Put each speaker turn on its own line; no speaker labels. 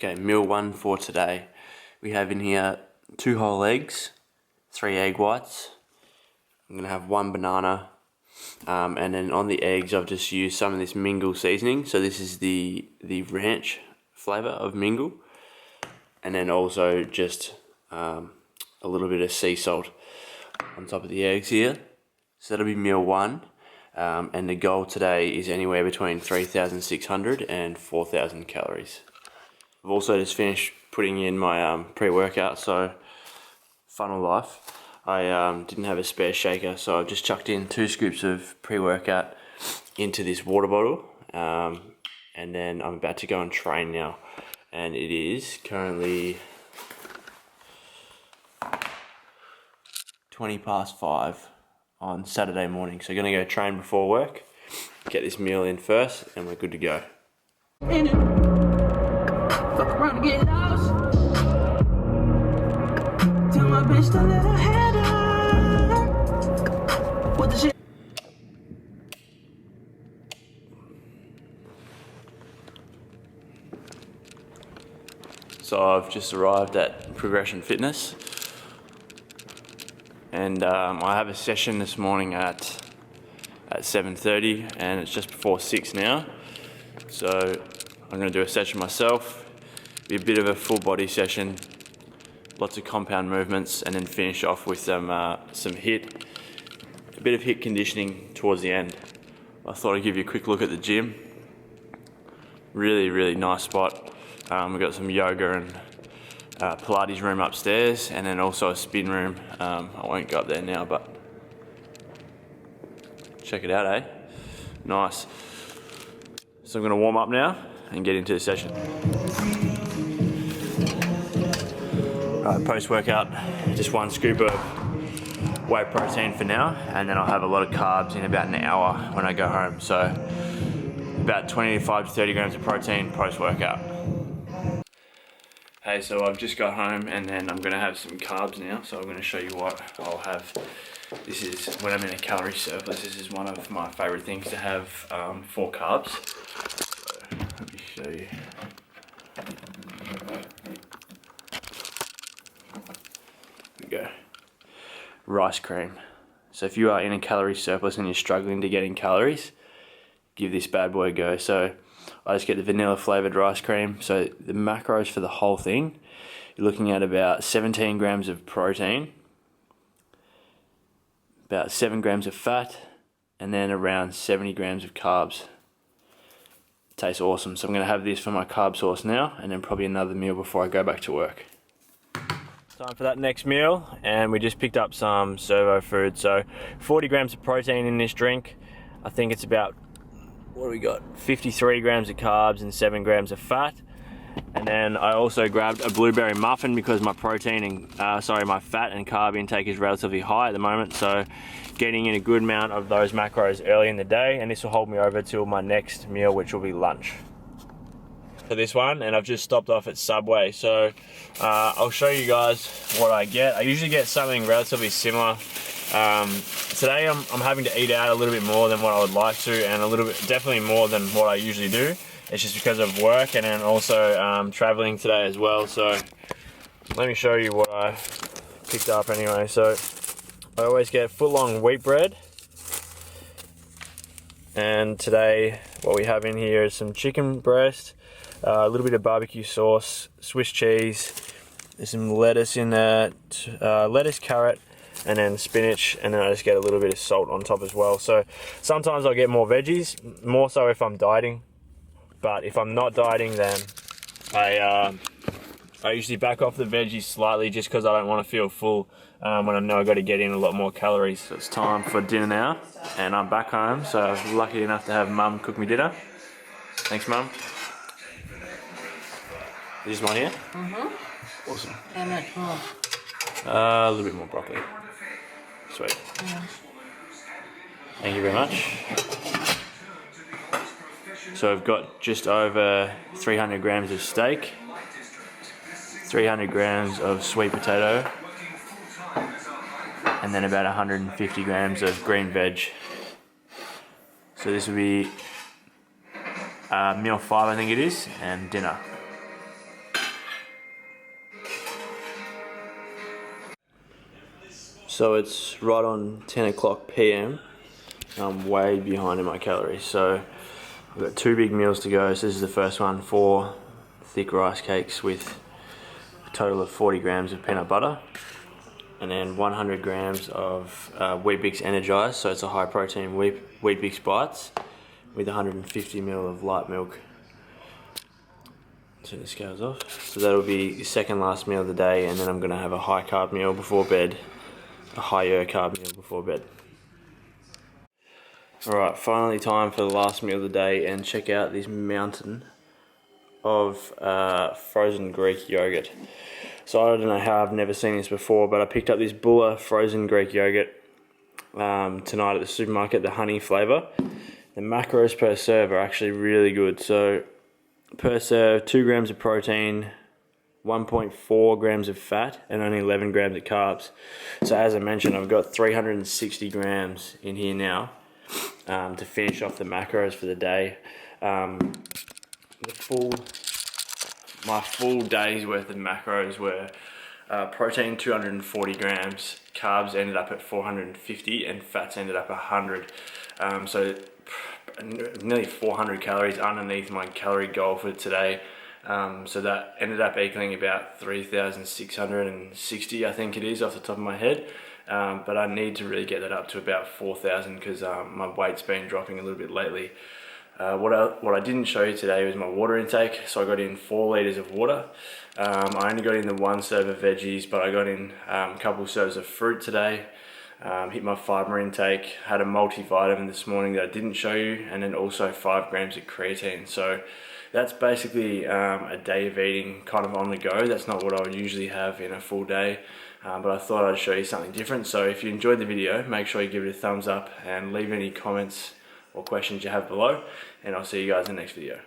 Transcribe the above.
Okay, meal one for today. We have in here 2 whole eggs, 3 egg whites. I'm gonna have 1 banana, and then on the eggs I've just used some of this Mingle seasoning. So this is the ranch flavour of Mingle, and then also just a little bit of sea salt on top of the eggs here. So that'll be meal one, and the goal today is anywhere between 3,600 and 4,000 calories. I've also just finished putting in my pre-workout, so Funnel Life. I didn't have a spare shaker, so I've just chucked in 2 scoops of pre-workout into this water bottle, and then I'm about to go and train now. And it is currently 5:20 on Saturday morning, so I'm gonna go train before work, get this meal in first, and we're good to go. Fuck around and get lost. Tell my bitch to let her head up. What the shit? So I've just arrived at Progression Fitness, and I have a session this morning at 7:30, and it's just before 6 now. So I'm going to do a session myself, be a bit of a full body session, lots of compound movements, and then finish off with some HIIT, a bit of HIIT conditioning towards the end. I thought I'd give you a quick look at the gym. Really nice spot. We've got some yoga and Pilates room upstairs, and then also a spin room. I won't go up there now, but check it out, eh? Nice. So I'm going to warm up now and get into the session. Right, post-workout, just 1 scoop of whey protein for now, and then I'll have a lot of carbs in about an hour when I go home. So about 25 to 30 grams of protein post-workout. Hey, so I've just got home, and then I'm going to have some carbs now. So I'm going to show you what I'll have. This is when I'm in a calorie surplus. This is one of my favourite things to have for carbs. So let me show you. Here we go. Rice cream. So if you are in a calorie surplus and you're struggling to get in calories, give this bad boy a go. So I just get the vanilla flavoured rice cream. So the macros for the whole thing, you're looking at about 17 grams of protein, about 7 grams of fat, and then around 70 grams of carbs. It tastes awesome. So I'm going to have this for my carb source now, and then probably another meal before I go back to work. Time for that next meal, and we just picked up some servo food. So 40 grams of protein in this drink. I think it's about, what do we got? 53 grams of carbs and 7 grams of fat. And then I also grabbed a blueberry muffin because my protein and my fat and carb intake is relatively high at the moment. So getting in a good amount of those macros early in the day, and this will hold me over till my next meal, which will be lunch. For this one, and I've just stopped off at Subway. So I'll show you guys what I get. I usually get something relatively similar. Today I'm having to eat out a little bit more than what I would like to, and definitely more than what I usually do. It's just because of work, and then also traveling today as well. So let me show you what I picked up anyway. So I always get foot-long wheat bread, and today what we have in here is some chicken breast, a little bit of barbecue sauce, Swiss cheese, there's some lettuce in there, lettuce, carrot, and then spinach, and then I just get a little bit of salt on top as well. So sometimes I'll get more veggies, more so if I'm dieting, but if I'm not dieting, then I usually back off the veggies slightly, just because I don't want to feel full when I know I've got to get in a lot more calories. So it's time for dinner now, and I'm back home, so I'm lucky enough to have Mum cook me dinner. Thanks, Mum. This is one here? Mm-hmm. Awesome.
How much more?
A little bit more broccoli. Sweet.
Yeah.
Thank you very much. So I've got just over 300 grams of steak, 300 grams of sweet potato, and then about 150 grams of green veg. So this will be meal 5, I think it is, and dinner. So it's right on 10 o'clock PM. I'm way behind in my calories. So I've got 2 big meals to go. So this is the first one, 4 thick rice cakes with a total of 40 grams of peanut butter. And then 100 grams of Weet-Bix Energized. So it's a high protein Weet-Bix bites with 150 ml of light milk. Turn the scales off. So that'll be the second last meal of the day, and then I'm gonna have a high carb meal before bed. A higher carb meal before bed. Alright, finally time for the last meal of the day, and check out this mountain of frozen Greek yogurt. So I don't know how, I've never seen this before, but I picked up this Bulla frozen Greek yogurt tonight at the supermarket, the honey flavour. The macros per serve are actually really good. So per serve, 2 grams of protein, 1.4 grams of fat, and only 11 grams of carbs. So as I mentioned, I've got 360 grams in here now to finish off the macros for the day. My full day's worth of macros were protein 240 grams, carbs ended up at 450, and fats ended up 100. So nearly 400 calories underneath my calorie goal for today. So that ended up equaling about 3,660, I think it is, off the top of my head. But I need to really get that up to about 4,000 because my weight's been dropping a little bit lately. What I didn't show you today was my water intake. So I got in 4 litres of water. I only got in the 1 serve of veggies, but I got in a couple serves of fruit today. Hit my fibre intake, had a multivitamin this morning that I didn't show you, and then also 5 grams of creatine. So that's basically a day of eating kind of on the go. That's not what I would usually have in a full day, but I thought I'd show you something different. So if you enjoyed the video, make sure you give it a thumbs up and leave any comments or questions you have below, and I'll see you guys in the next video.